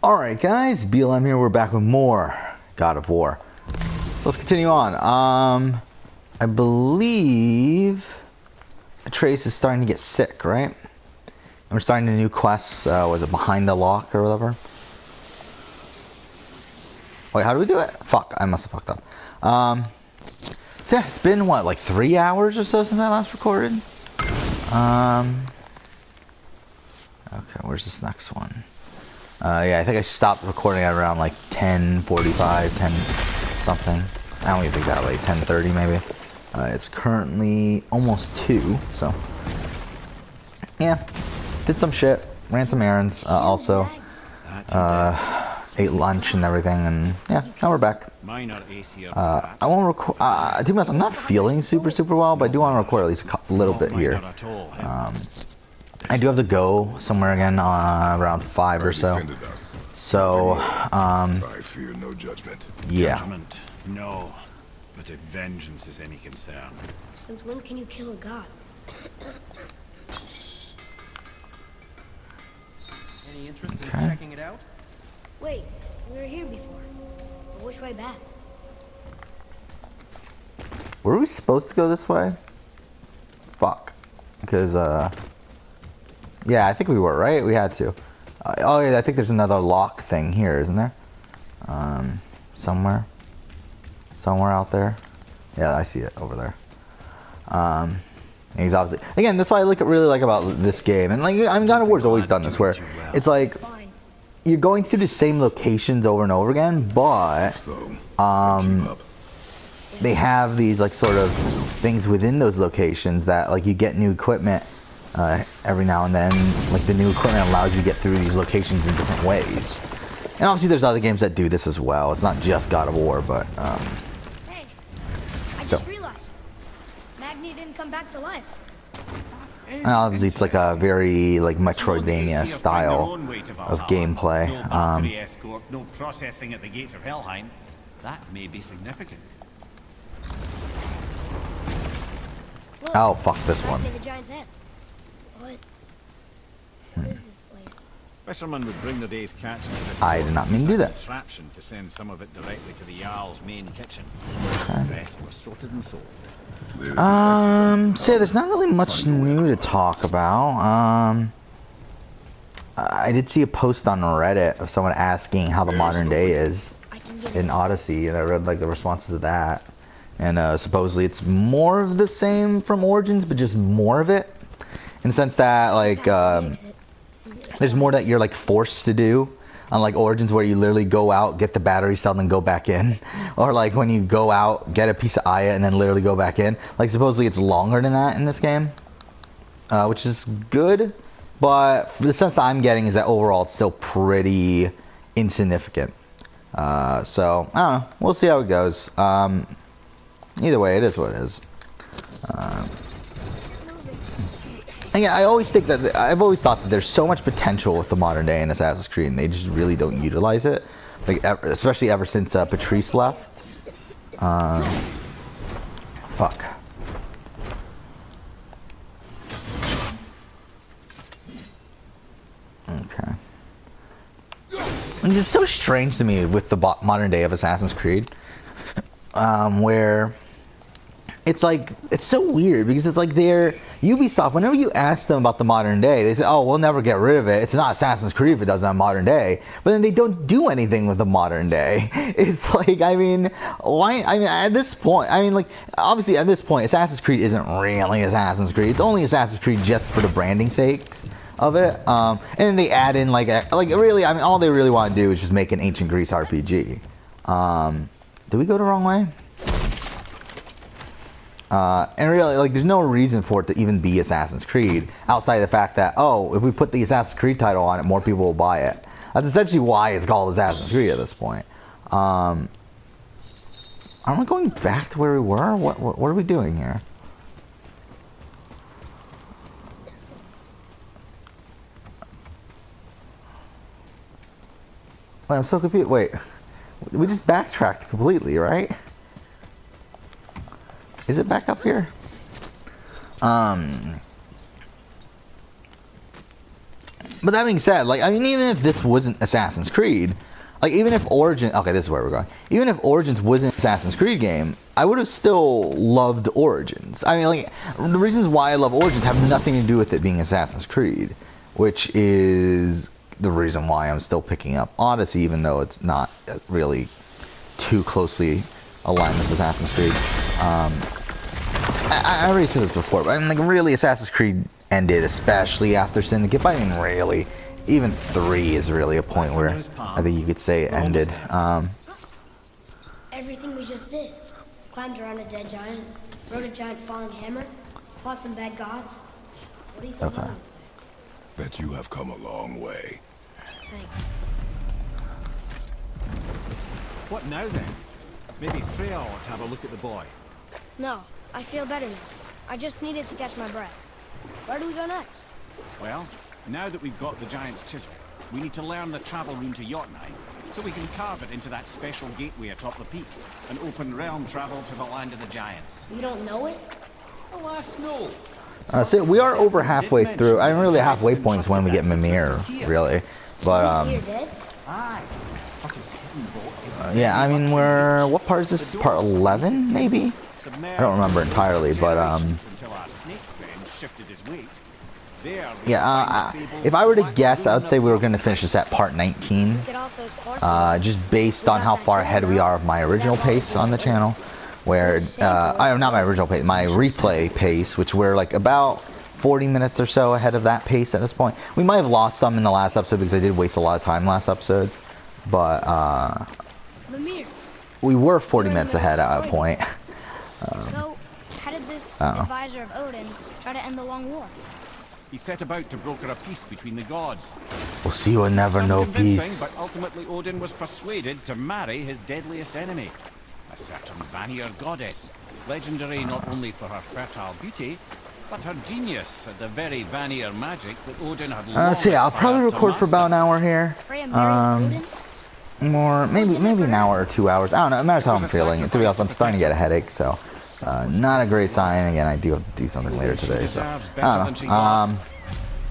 Alright guys, BLM here, we're back with more God of War. So let's continue on. I believe Atreus is starting to get sick, right? And we're starting a new quest, was it Behind the Lock or whatever? Wait, how do we do it? Fuck, I must have fucked up. So yeah, it's been what, like 3 hours or so since I last recorded? Okay, where's this next one? Yeah, I think I stopped recording at around like 10:45, 10 something. I don't even think that late, 10:30 maybe. It's currently almost 2, so. Yeah, did some shit, ran some errands, also. Ate lunch and everything, and yeah, now we're back. I won't record, to be honest, I'm not feeling super well, but I do want to record at least a little bit here. I do have to go somewhere again around 5 or so. So, I fear no judgment. yeah. Judgment, no. But if vengeance is any concern. Since when can you kill a god? Any interest in Okay. checking it out? Wait, we were here before. But which way back? Were we supposed to go this way? Fuck. Because, yeah, I think we were, right? We had to. Oh, yeah, I think there's another lock thing here, isn't there? Somewhere. Somewhere out there. Yeah, I see it over there. He's obviously... Again, that's what I really like about this game. And, like, I mean, God of War's always done this, where it's like... Fine. You're going through the same locations over and over again, but... So, keep up. They have these, like, sort of things within those locations that, like, you get new equipment every now and then. Like, the new equipment allows you to get through these locations in different ways. And obviously there's other games that do this as well. It's not just God of War, but Hey, I Still. just realized. Magni didn't come back to life. obviously it's like a very, like, Metroidvania style of gameplay. No Valkyrie escort, no processing at the gates of Helheim. That may be significant. Look, Oh, fuck this back one. near the giant's head. What? What is this place? Fishermen would bring the day's catch into this I port did not mean to as do a that. contraption to send some of it directly to the Jarl's main kitchen. The rest was sorted and sold. So there's not really much new to talk about. I did see a post on Reddit of someone asking how the modern day is I can get in Odyssey, and I read like the responses to that. And supposedly it's more of the same from Origins, but just more of it, in the sense that like there's more that you're like forced to do. Unlike Origins, where you literally go out, get the battery cell, and then go back in. Or like when you go out, get a piece of Aya, and then literally go back in. Like supposedly it's longer than that in this game. Which is good. But the sense that I'm getting is that overall it's still pretty insignificant. So, I don't know. We'll see how it goes. Either way, it is what it is. And yeah, I always think that I've always thought that there's so much potential with the modern day in Assassin's Creed, and they just really don't utilize it. Like, especially ever since Patrice left. Fuck. Okay. And it's so strange to me with the modern day of Assassin's Creed, where it's like, it's so weird because it's like they're Ubisoft. Whenever you ask them about the modern day, they say, "Oh, we'll never get rid of it. It's not Assassin's Creed if it doesn't have modern day." But then they don't do anything with the modern day. It's like, I mean, why? I mean, at this point, I mean, like, obviously at this point, Assassin's Creed isn't really Assassin's Creed. It's only Assassin's Creed just for the branding sakes of it. And then they add in like really, I mean, all they really want to do is just make an ancient Greece RPG. Did we go the wrong way? And really, like, there's no reason for it to even be Assassin's Creed outside of the fact that, oh, if we put the Assassin's Creed title on it, more people will buy it. That's essentially why it's called Assassin's Creed at this point. Aren't we going back to where we were? What are we doing here? Wait, I'm so confused. Wait, we just backtracked completely, right? Is it back up here? But that being said, like, I mean, even if this wasn't Assassin's Creed, like, even if Origin, okay, this is where we're going. Even if Origins wasn't an Assassin's Creed game, I would have still loved Origins. I mean, like, the reasons why I love Origins have nothing to do with it being Assassin's Creed, which is the reason why I'm still picking up Odyssey, even though it's not really too closely aligned with Assassin's Creed. I already said this before, but I mean, like, really, Assassin's Creed ended, especially after Syndicate. I mean, really, even 3 is really a point where I think you could say it ended. Everything we just did. Climbed around a dead giant, rode a giant falling hammer, fought some bad gods. What do you think Okay. I would say? Bet you have come a long way. Thanks. What now then? Maybe Freya ought to have a look at the boy. No, I feel better now. I just needed to catch my breath. Where do we go next? Well, now that we've got the giant's chisel, we need to learn the travel rune to Jotunheim, so we can carve it into that special gateway atop the peak, and open realm travel to the land of the giants. You don't know it? Alas, no. So we are over halfway through. I mean, really, halfway point is when we get Mimir, really. But, Is he dead? Aye. But his hidden boat is yeah, I mean, what part is this? Part 11, maybe? I don't remember entirely, but, until our snake friend shifted his weight. There we yeah, find the fable if I were to of guess, I would Rune say we were of going to finish this at part 19. We could also explore some Just based on how far ahead we are of my original pace on the channel, where not my original pace, my replay pace, which we're like about 40 minutes or so ahead of that pace at this point. We might have lost some in the last episode because I did waste a lot of time last episode, but Mimir. we were 40 minutes ahead at that point. So, how did this I don't know. advisor of Odin's try to end the long war? He set about to broker a peace between the gods. We'll see you will never Some know convincing, peace. But ultimately Odin was persuaded to marry his deadliest enemy, a certain Vanir goddess, legendary not only for her fertile beauty, but her genius at the very Vanir magic that Odin had long So yeah, I'll probably aspired to record for about an master. hour here. Freya married Odin? More, maybe an hour or 2 hours. I don't know. It matters how I'm feeling. To be honest, I'm starting to get a headache, so not a great sign. Again, I do have to do something later She today, so deserves I better don't than she know. got.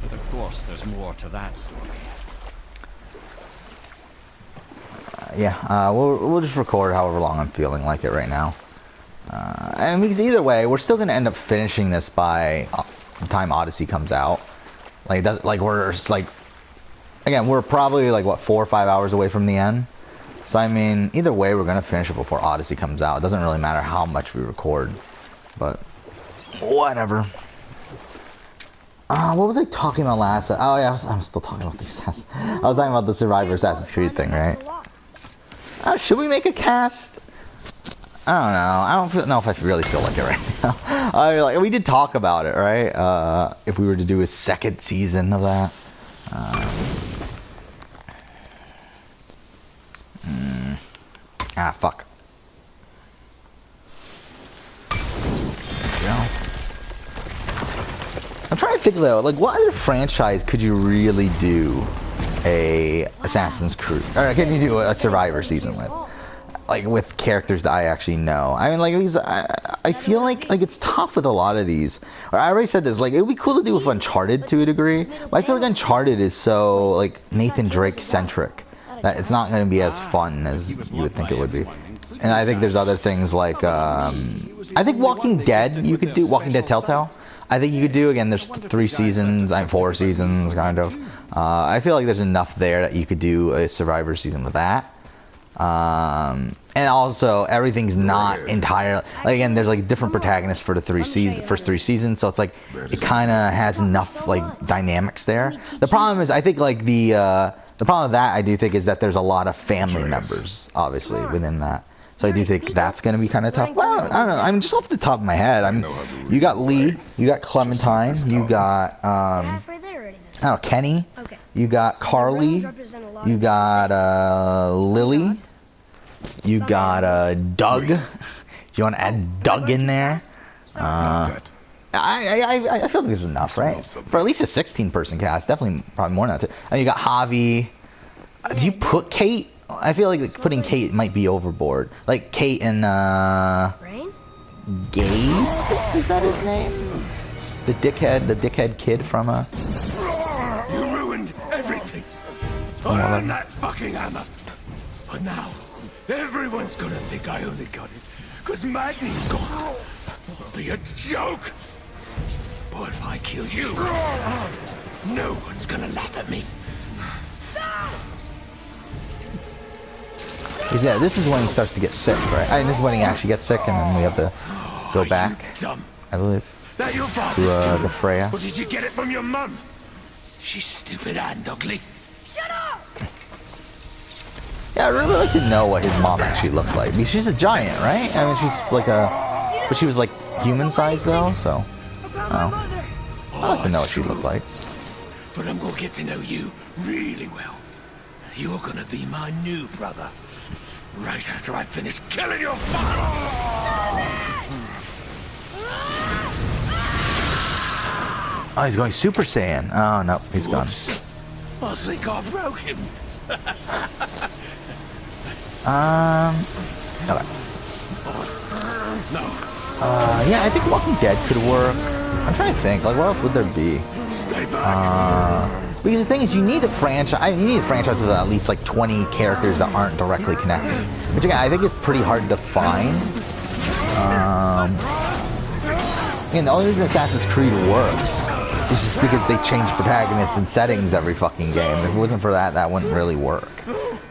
But of course, there's more to that story. Yeah, we'll just record however long I'm feeling like it right now. And because either way, we're still gonna end up finishing this by the time Odyssey comes out. Like we're just like, again, we're probably like what 4 or 5 hours away from the end. So I mean, either way, we're gonna finish it before Odyssey comes out. It doesn't really matter how much we record, but whatever. What was I talking about last? Oh yeah, I'm still talking about these. I was talking about the Survivor Assassin's Creed thing, right? Should we make a cast? I don't know. I don't know if I really feel like it right now. We did talk about it, right? If we were to do a second season of that. Fuck. Yeah. I'm trying to think though, like what other franchise could you really do a Assassin's Creed, or can you do a Survivor season with? Like with characters that I actually know. I mean, like these, I feel like it's tough with a lot of these. Or I already said this. Like it would be cool to do with Uncharted to a degree, but I feel like Uncharted is so like Nathan Drake centric that it's not going to be as fun as you would think it would be. And I think there's other things like I think Walking Dead. You could do Walking Dead Telltale. I think you could do, again, there's 3 seasons, 4 seasons, kind of. I feel like there's enough there that you could do a Survivor season with that. And also, everything's not entirely, like, again, there's like different protagonists for the first 3 seasons, so it's like, it kind of has enough, like, dynamics there. The problem is, I think, like, the problem with that, I do think, is that there's a lot of family members, obviously, within that. So I do think that's going to be kind of tough. Well, I don't know. I mean, just off the top of my head, I mean, you got Lee, you got Clementine, you got, I don't know, Kenny, you got Carly, you got Lily, you got Doug. Do you want to add Doug in there? I feel like there's enough, right? For at least a 16-person cast, definitely, probably more than that. And you got Javi. Do you put Kate? I feel like putting Kate might be overboard. Like Kate and Gabe, is that his name? The dickhead kid from You ruined I earned that fucking hammer. But now, everyone's gonna think I only got it because Magni's gone. It'll be a joke. But if I kill you, no one's gonna laugh at me. Yeah, this is when he starts to get sick, right? I mean, this is when he actually gets sick, and then we have to go back, Dumb. I believe, That your to father's the Freya. Or did you get it from your mum? She's stupid and ugly. Yeah, I'd really like to know what his mom actually looked like. Because she's a giant, right? I mean, she's like a... But she was like human-sized, though, so... Oh. I'd like to know what she looked like. But I'm gonna get to know you really well. You're gonna be my new brother. Right after I finish killing your father! Oh, he's going Super Saiyan. Oh, no, he's gone. Whoops. I think I broke him. Okay. No. Yeah, I think Walking Dead could work. I'm trying to think, like, what else would there be? Stay back. Because the thing is, you need a franchise. You need a franchise with at least like 20 characters that aren't directly connected, which again I think is pretty hard to find. And the only reason Assassin's Creed works is just because they change protagonists and settings every fucking game. If it wasn't for that, that wouldn't really work.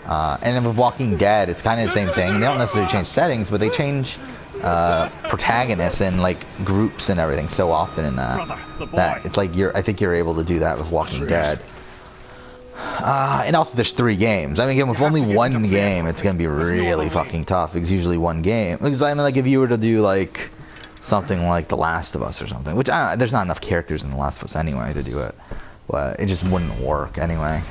And then with Walking Dead, it's kind of the same thing. They don't necessarily change settings, but they change protagonists and like groups and everything so often in that it's like I think you're able to do that with Walking Dead. And also there's 3 games. I mean, again, with only one game, it's gonna be really fucking tough because usually one game. Because I mean, like if you were to do like something like The Last of Us or something, which there's not enough characters in The Last of Us anyway to do it, but it just wouldn't work anyway.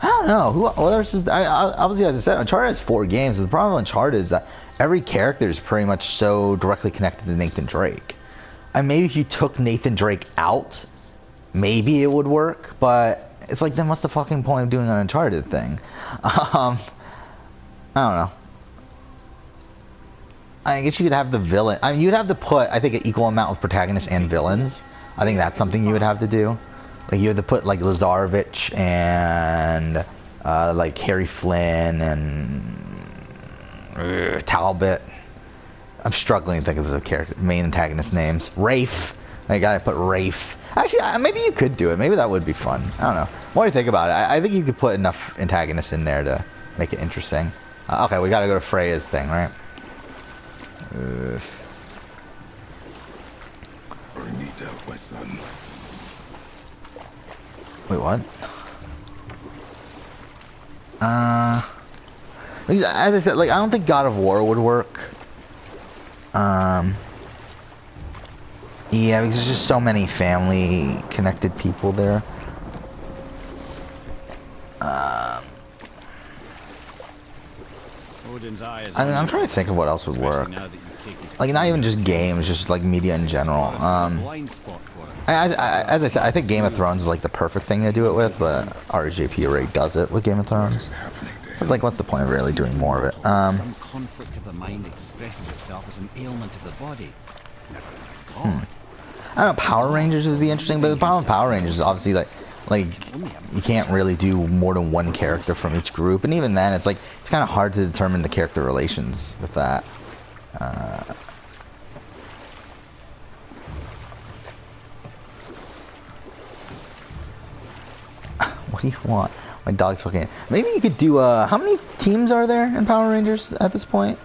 I don't know. What else is... obviously, as I said, Uncharted has 4 games. The problem with Uncharted is that every character is pretty much so directly connected to Nathan Drake. And maybe if you took Nathan Drake out, maybe it would work. But it's like, then what's the fucking point of doing an Uncharted thing? I don't know. I guess you could have the villain... I mean, you'd have to put, I think, an equal amount of protagonists and villains. I think that's something you would have to do. Like you had to put like Lazarevich and like Harry Flynn and Talbot. I'm struggling to think of the main antagonist names. Rafe. I gotta put Rafe. Actually, maybe you could do it. Maybe that would be fun. I don't know. The more you think about it, I think you could put enough antagonists in there to make it interesting. Okay, we gotta go to Freya's thing, right? I need help, my son. Wait, what? As I said, like I don't think God of War would work. Yeah, because there's just so many family connected people there. Odin's eye is I mean, I'm trying to think of what else would work. Like not even just games, just like media in general. As I said, I think Game of Thrones is like the perfect thing to do it with, but RJP already does it with Game of Thrones. It's like, what's the point of really doing more of it? Some conflict of the mind expresses itself as an ailment of the body. Never mind God. I don't know, Power Rangers would be interesting, but the problem with Power Rangers is obviously like you can't really do more than one character from each group, and even then it's like it's kind of hard to determine the character relations with that. What do you want? My dog's fucking... Maybe you could do, how many teams are there in Power Rangers at this point?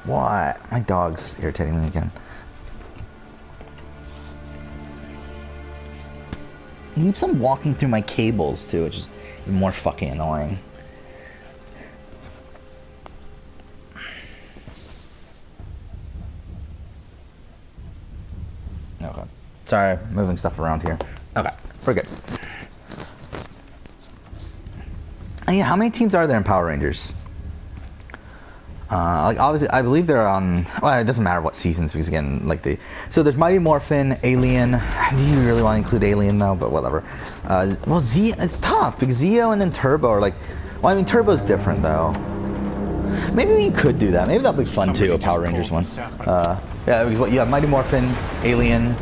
What? My dog's irritating me again. He keeps on walking through my cables, too, which is even more fucking annoying. Okay. Sorry, moving stuff around here. Okay, we're good. Yeah, how many teams are there in Power Rangers? Like obviously, I believe they're on. Well, it doesn't matter what seasons because again, like so there's Mighty Morphin, Alien. Do you really want to include Alien though? But whatever. Well, it's tough because Zeo and then Turbo are like. Well, I mean Turbo's different though. Maybe we could do that. Maybe that'll be fun too. A Power Rangers one. Yeah, because what you have Mighty Morphin, Alien.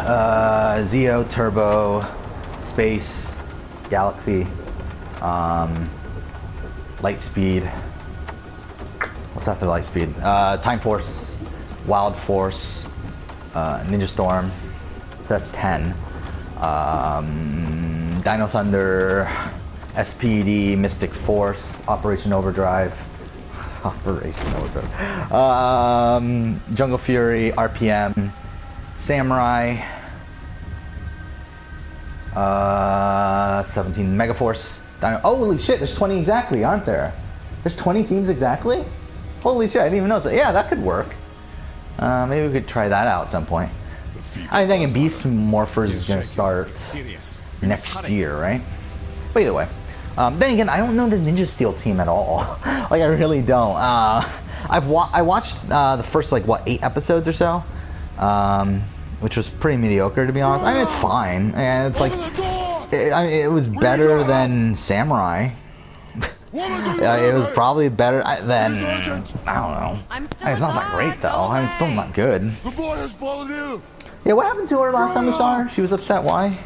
Zeo, Turbo, Space, Galaxy, Lightspeed. What's after Lightspeed? Time Force, Wild Force, Ninja Storm. So that's 10. Dino Thunder, SPD, Mystic Force, Operation Overdrive. Operation Overdrive. Jungle Fury, RPM, Samurai. 17 Megaforce. Dino. Oh, holy shit! There's 20 exactly, aren't there? There's 20 teams exactly. Holy shit! I didn't even know that. Yeah, that could work. Maybe we could try that out at some point. I think Beast Morphers is gonna start next year, right? But either way. Then again, I don't know the Ninja Steel team at all. Like, I really don't. I watched the first, like, what, 8 episodes or so? Which was pretty mediocre, to be honest. I mean, it's fine. And it's like, it was better than Samurai. It was probably better than, I don't know. It's not that great, though. I mean, it's still not good. The boy has fallen ill. Yeah, what happened to her last time we saw her? She was upset. Why?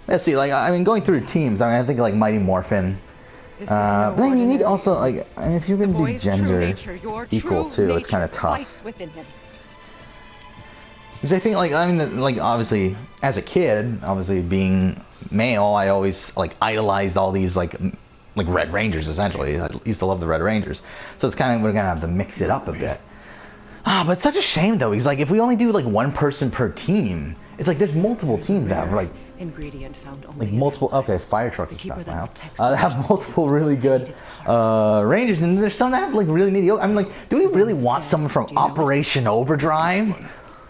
Let's see, like, I mean, going through teams, I mean, I think, like, Mighty Morphin. But then you need also, like, I mean, if you're going to do gender equal, too, it's kind of tough. Because I think, like, I mean, like, obviously, as a kid, obviously, being male, I always, like, idolized all these, like Red Rangers, essentially. I used to love the Red Rangers. So it's kind of, we're going to have to mix it up a bit. But it's such a shame, though, because, like, if we only do, like, one person per team, it's like there's multiple teams that have, like, ingredient found only like multiple, okay, fire truck is back my house. They have multiple really good Rangers, and there's some that have, like, really mediocre. I mean, like, do we really want someone from Operation Overdrive?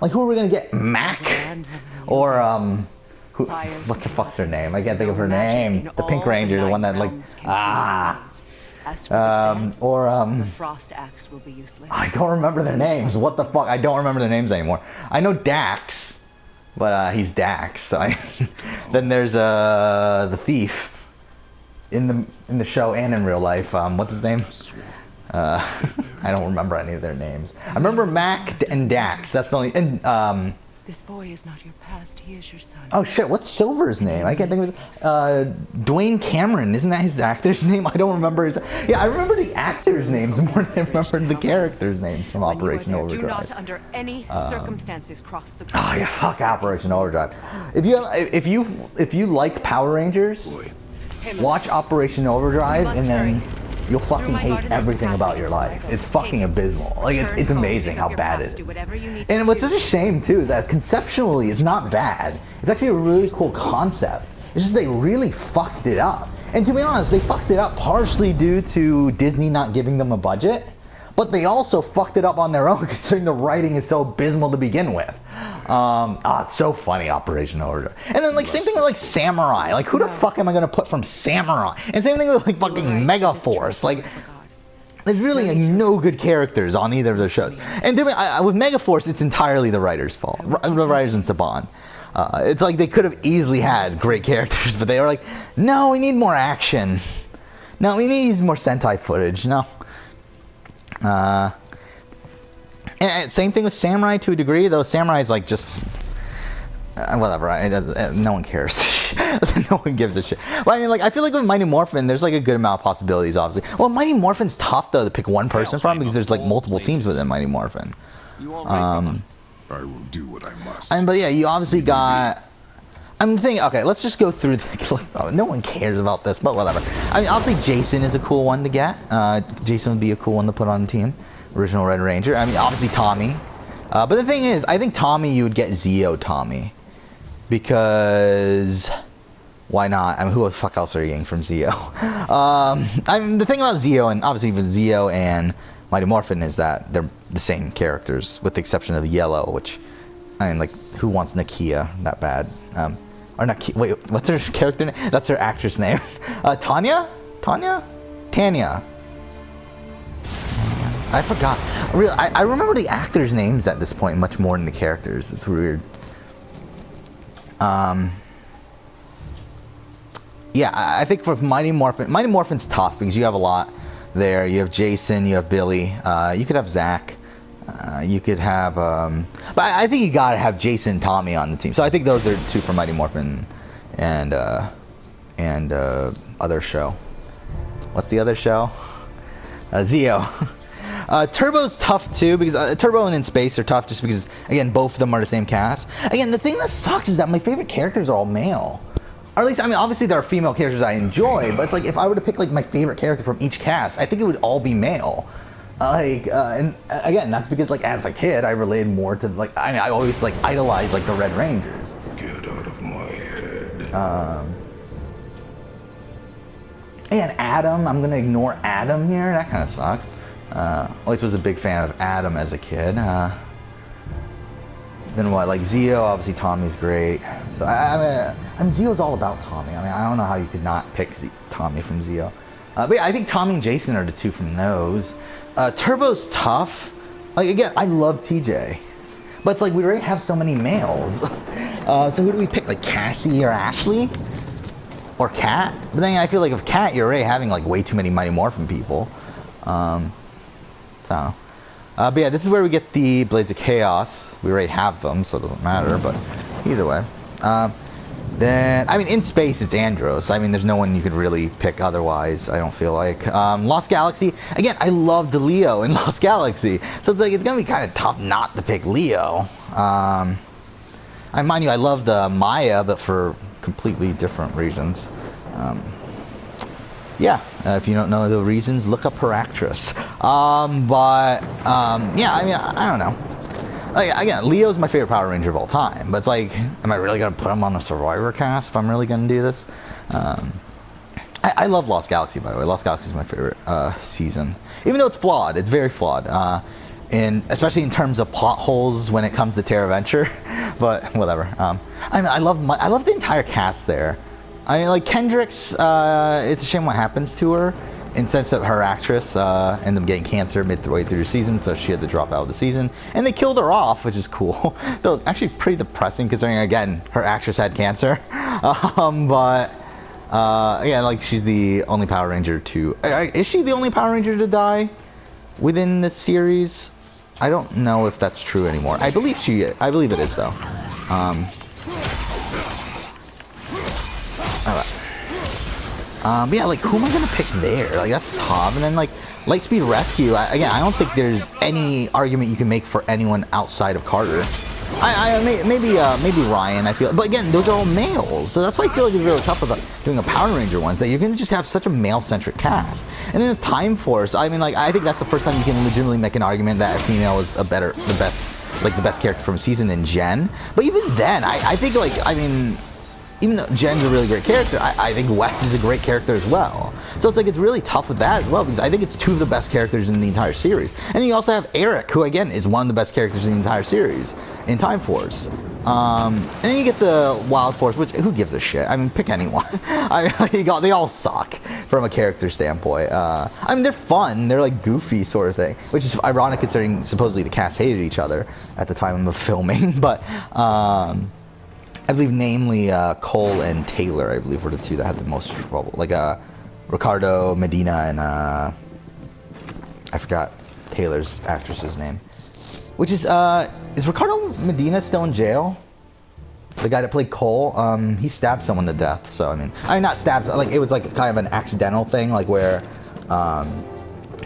Like, who are we gonna get? Mac? Or, who, what the fuck's her name? I can't think of her name. The Pink Ranger, the one that, like, the frost axe will be useless. I don't remember their names. What the fuck? I don't remember their names anymore. I know Dax, but he's Dax. So then there's the thief in the show and in real life. What's his name? I don't remember any of their names. I remember Mac and Dax. That's the only. And this boy is not your past. He is your son. Oh shit! What's Silver's name? I can't think of it. Dwayne Cameron. Isn't that his actor's name? I don't remember his. Yeah, I remember the actors' names more than I remember the characters' names from Operation Overdrive. Do not, under any circumstances, cross the. Oh yeah, fuck Operation Overdrive. If you like Power Rangers, watch Operation Overdrive, and then you'll fucking hate everything about your life. It's fucking abysmal. Like, it's amazing how bad it is. And what's such a shame, too, is that conceptually it's not bad. It's actually a really cool concept. It's just they really fucked it up. And to be honest, they fucked it up partially due to Disney not giving them a budget, but they also fucked it up on their own considering the writing is so abysmal to begin with. It's so funny, Operation Overdrive. And then, like, same thing with, like, Samurai. Like, who the fuck am I gonna put from Samurai? And same thing with, like, fucking Megaforce. Like, there's really, like, no good characters on either of their shows. And with Megaforce, it's entirely the writers' fault. The writers in Saban. It's like they could have easily had great characters, but they were like, no, we need more action. No, we need more Sentai footage. No. And same thing with Samurai to a degree, though Samurai is like just whatever. No one cares. No one gives a shit. Well, I mean, like, I feel like with Mighty Morphin, there's like a good amount of possibilities, obviously. Well, Mighty Morphin's tough though to pick one person from because there's like multiple teams within Mighty Morphin. I will do what I must. But yeah, you obviously got. I'm thinking, okay, let's just go through. No one cares about this, but whatever. I mean, obviously Jason is a cool one to get. Jason would be a cool one to put on the team. Original Red Ranger. I mean, obviously Tommy. But the thing is, I think Tommy, you would get Zeo Tommy. Because why not? I mean, who the fuck else are you getting from Zeo? I mean, the thing about Zeo, and obviously with Zeo and Mighty Morphin, is that they're the same characters, with the exception of Yellow, which, I mean, like, who wants Nakia that bad? Or Nakia, wait, what's her character name? That's her actress name. Tanya? Tanya. I forgot. Really, I remember the actors' names at this point much more than the characters. It's weird. Yeah, I think for Mighty Morphin's tough because you have a lot there. You have Jason, you have Billy. You could have Zach. You could have, but I think you gotta have Jason and Tommy on the team. So I think those are two from Mighty Morphin and other show. What's the other show? Zeo. Turbo's tough too because Turbo and In Space are tough just because again both of them are the same cast. Again, the thing that sucks is that my favorite characters are all male. Or at least, I mean, obviously there are female characters I enjoy, but it's like if I were to pick like my favorite character from each cast, I think it would all be male. And again, that's because like as a kid, I related more to like I always like idolized like the Red Rangers. Get out of my head. And Adam, I'm gonna ignore Adam here. That kind of sucks. Always was a big fan of Adam as a kid. Then what? Like Zeo, obviously Tommy's great. So I mean, Zeo's all about Tommy. I mean, I don't know how you could not pick Tommy from Zeo. But yeah, I think Tommy and Jason are the two from those. Turbo's tough. Like again, I love TJ, but it's like we already have so many males. So who do we pick? Like Cassie or Ashley? Or Kat? But then I feel like if Kat, you're already having like way too many Mighty Morphin people. So, but yeah, this is where we get the Blades of Chaos. We already have them, so it doesn't matter. But either way, then I mean, In Space it's Andros. I mean, there's no one you could really pick otherwise. I don't feel like Lost Galaxy. Again, I love the Leo in Lost Galaxy, so it's like it's gonna be kind of tough not to pick Leo. I mind you, I love the Maya, but for completely different reasons. Yeah, if you don't know the reasons, look up her actress. Yeah, I mean, I don't know. Like, again, Leo's my favorite Power Ranger of all time, but it's like, am I really gonna put him on a Survivor cast if I'm really gonna do this? I love Lost Galaxy, by the way. Lost Galaxy is my favorite season, even though it's flawed. It's very flawed, and especially in terms of plot holes when it comes to Terra Venture. But whatever. I mean, I love the entire cast there. I mean, like Kendricks, it's a shame what happens to her, in the sense that her actress ended up getting cancer midway through the season, so she had to drop out of the season, and they killed her off, which is cool. Though actually pretty depressing considering again her actress had cancer. But yeah, like she's the only Power Ranger to. Is she the only Power Ranger to die within the series? I don't know if that's true anymore. I believe it is though. But yeah, like who am I gonna pick there? Like that's tough. And then like Lightspeed Rescue. Again, I don't think there's any argument you can make for anyone outside of Carter. Maybe Ryan. I feel, but again, those are all males, so that's why I feel like it's really tough about doing a Power Ranger one. That you're gonna just have such a male-centric cast. And then Time Force. I mean, like I think that's the first time you can legitimately make an argument that a female is the best character from a season than Jen. But even then, I think like I mean. Even though Jen's a really great character, I think Wes is a great character as well. So it's like it's really tough with that as well because I think it's two of the best characters in the entire series. And then you also have Eric, who again is one of the best characters in the entire series in Time Force. And then you get the Wild Force, which who gives a shit? I mean, pick anyone. I mean, they all suck from a character standpoint. I mean, they're fun. They're like goofy sort of thing, which is ironic considering supposedly the cast hated each other at the time of filming. But I believe namely Cole and Taylor, I believe, were the two that had the most trouble. Like Ricardo Medina and I forgot Taylor's actress's name. Which is Ricardo Medina still in jail? The guy that played Cole, he stabbed someone to death. So I mean not stabbed, like it was like kind of an accidental thing, like where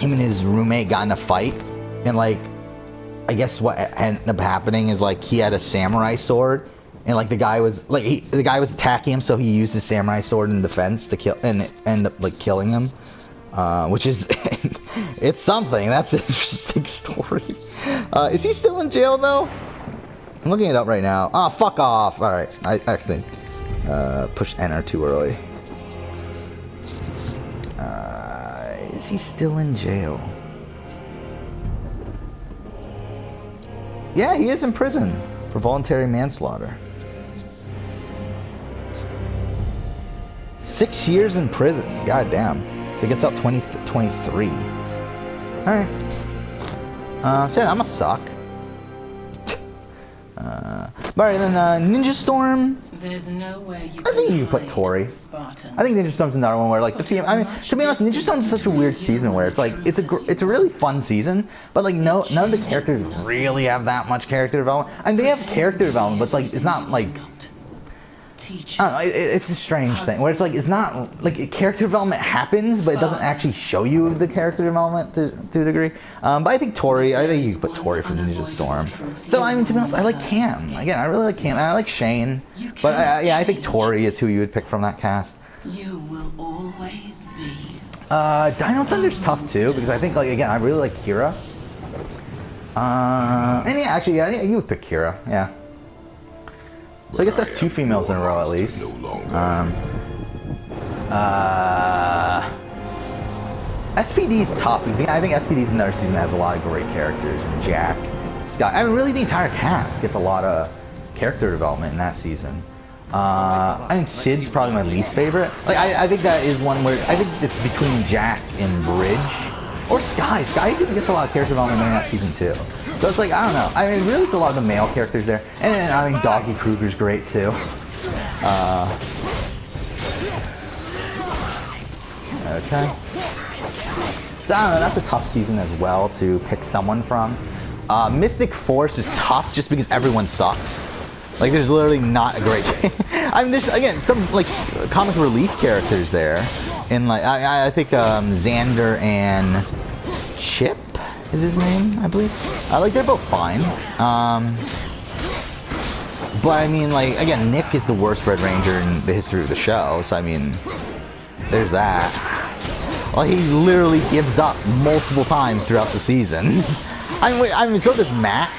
him and his roommate got in a fight, and like I guess what ended up happening is like he had a samurai sword. And like the guy was attacking him, so he used his samurai sword in defense to kill and end up like killing him, which is it's something. That's an interesting story. Is he still in jail though? I'm looking it up right now. Ah, fuck off. All right, I accidentally pushed enter too early. Is he still in jail? Yeah, he is in prison for voluntary manslaughter. 6 years in prison. God damn. So he gets out 2023. Alright. So yeah, I'm a suck. Alright, then Ninja Storm. There's nowhere you I think you put Tori. Spartan. I think Ninja Storm's another one where like the theme. I mean, to be honest, Ninja Storm's such a weird season where it's like it's a really fun season, but like none of the characters really have that much character development. I mean, they have character development, but like it's not like. I don't know, it's a strange thing where it's like it's not like character development happens, but it doesn't actually show you the character development to a degree. But I think Tori, I think you could put Tori for Ninja Storm. Though I mean, to be honest, I like Cam. Again, I really like Cam. And I like Shane, but yeah, I think Tori is who you would pick from that cast. You will always be. Dino Thunder's tough too because I think like again, I really like Kira. And yeah, actually, yeah, you would pick Kira, yeah. So I guess that's 2 females in a row at least. SPD is tough because I think SPD is another season that has a lot of great characters. Jack, Scott. I mean, really, the entire cast gets a lot of character development in that season. I think Sid's probably my least favorite. Like, I think that is one where I think it's between Jack and Bridge or Sky. Sky gets a lot of character development in that season too. So it's like, I don't know. I mean, really, it's a lot of the male characters there. And then, I mean, Doggy Kruger's great, too. Okay. So, I don't know. That's a tough season as well to pick someone from. Mystic Force is tough just because everyone sucks. Like, there's literally not a great... I mean, there's, again, some, like, comic relief characters there. And, like, I think Xander and Chip is his name, I believe. Like, they're both fine. But, I mean, like, again, Nick is the worst Red Ranger in the history of the show. So, I mean, there's that. Well, he literally gives up multiple times throughout the season. I mean, so does Mac.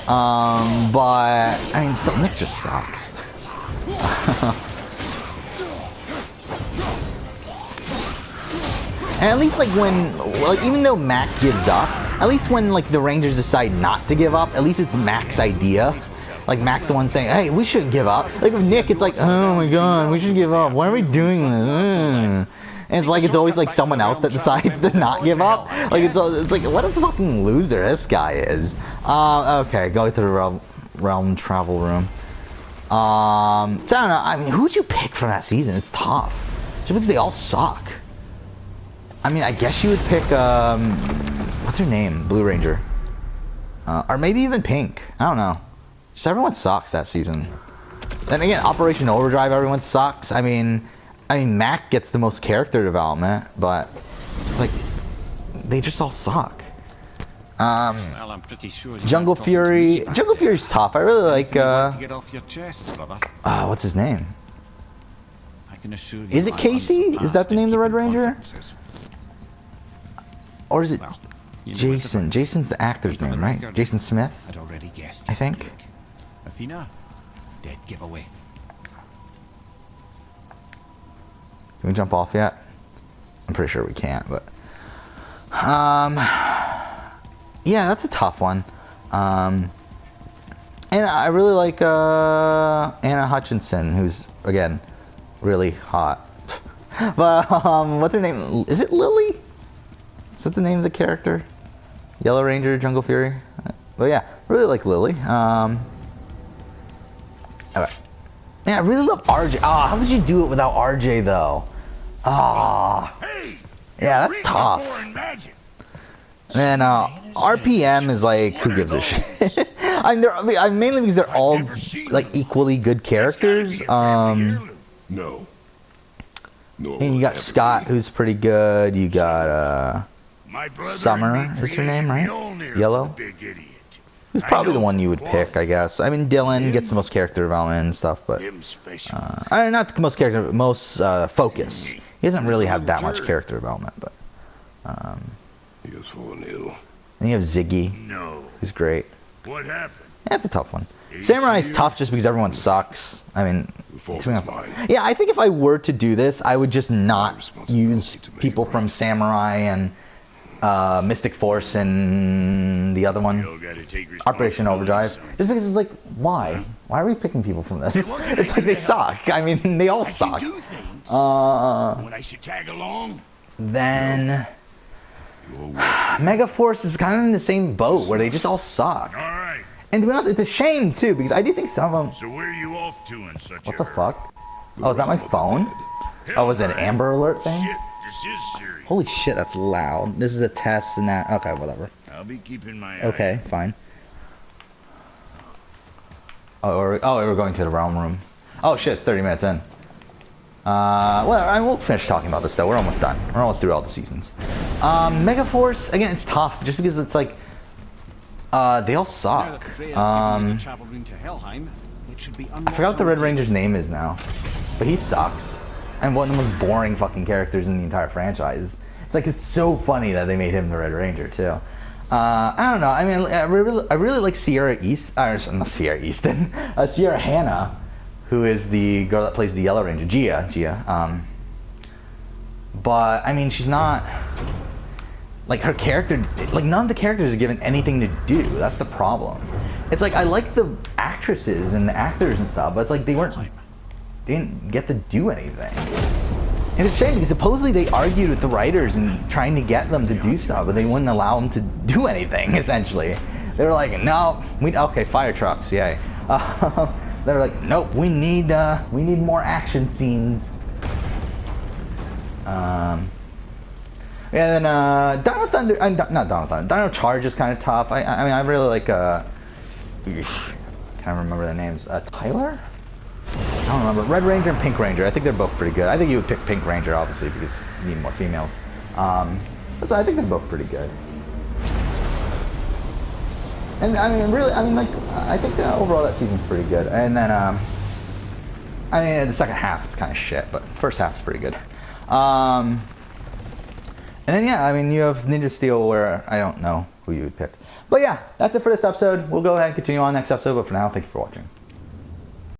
But, I mean, still, Nick just sucks. And at least, like, when, like, even though Mac gives up, at least when, like, the Rangers decide not to give up, at least it's Mac's idea. Like, Mac's the one saying, hey, we shouldn't give up. Like, with Nick, it's like, oh my god, we should give up. Why are we doing this? And it's like, it's always, like, someone else that decides to not give up. Like, it's like, what a fucking loser this guy is. Okay, go to the realm travel room. So, I don't know. I mean, who'd you pick from that season? It's tough. Just because they all suck. I mean, I guess you would pick, what's her name? Blue Ranger. Or maybe even Pink. I don't know. Just everyone sucks that season. Then again, Operation Overdrive, everyone sucks. I mean, Mac gets the most character development, but, like, they just all suck. Well, I'm pretty sure Jungle Fury. Jungle Fury's tough. I really like, to get off your chest, brother. what's his name? I can assure you Is it Casey? Is that the name of the Red Ranger? Or is it Jason? Jason's the actor's name, right? Jason Smith, I'd already guessed. I think. Athena, dead giveaway. Can we jump off yet? I'm pretty sure we can't, but... yeah, that's a tough one. And I really like Anna Hutchinson, who's, again, really hot. But, what's her name? Is it Lily? Is that the name of the character? Yellow Ranger, Jungle Fury? But yeah, really like Lily. Okay. Yeah, I really love RJ. Ah, how would you do it without RJ, though? Ah. Yeah, that's tough. And then, RPM is like, who gives a shit? I mean, mainly because they're all, like, equally good characters. No. And you got Scott, who's pretty good. You got, Summer is her name, right? Yellow? Who's probably the one you would pick, I guess. I mean, Dylan gets the most character development and stuff, but... not the most character, but most, focus. He doesn't really have that much character development, but... He was full ill. And you have Ziggy, who's great. What happened? Yeah, it's a tough one. Samurai's tough just because everyone sucks. I mean... Yeah, I think if I were to do this, I would just not use people from Samurai and... Mystic Force and the other one, Operation Overdrive. Just because it's like, why? Why are we picking people from this? It's like they suck. I mean, they all suck. When I should tag along? Then Mega Force is kind of in the same boat where they just all suck. All right. And to be honest, it's a shame too, because I do think some of them... So where are you off to in such What a the hurry? fuck? Oh, is that my phone? Oh, was it an Amber Alert thing? Shit, this is serious. Holy shit, that's loud. This is a test and that... Okay, whatever. I'll be keeping my eye. Okay, fine. Oh, we're going to the realm room. Oh shit, 30 minutes in. Well, I won't finish talking about this though. We're almost done. We're almost through all the seasons. Megaforce, again, it's tough just because it's like, they all Now that suck. Freya's given you the travel rune to Helheim, it should be I forgot what the Red Ranger's name is now, but he sucks. And one of the most boring fucking characters in the entire franchise. It's like, it's so funny that they made him the Red Ranger too. I don't know. I mean, I really like Sierra East. Not Sierra Easton. Sierra Hannah, who is the girl that plays the Yellow Ranger, Gia. But I mean, she's not like her character. Like none of the characters are given anything to do. That's the problem. It's like I like the actresses and the actors and stuff, but it's like they didn't get to do anything. And it's a shame because supposedly they argued with the writers and trying to get them to do stuff, but they wouldn't allow them to do anything, essentially. They were like, no, okay, fire trucks, yay. They were like, nope, we need more action scenes. Yeah, then Dino Thunder, not Dino Thunder, Dino Charge is kind of tough. I mean, I really like, can't remember the names. Tyler? I don't remember. Red Ranger and Pink Ranger. I think they're both pretty good. I think you would pick Pink Ranger, obviously, because you need more females. But I think they're both pretty good. And I mean, really, I mean, like, I think overall that season's pretty good. And then, I mean, the second half is kind of shit, but first half is pretty good. And then, yeah, I mean, you have Ninja Steel, where I don't know who you would pick. But yeah, that's it for this episode. We'll go ahead and continue on next episode, but for now, thank you for watching.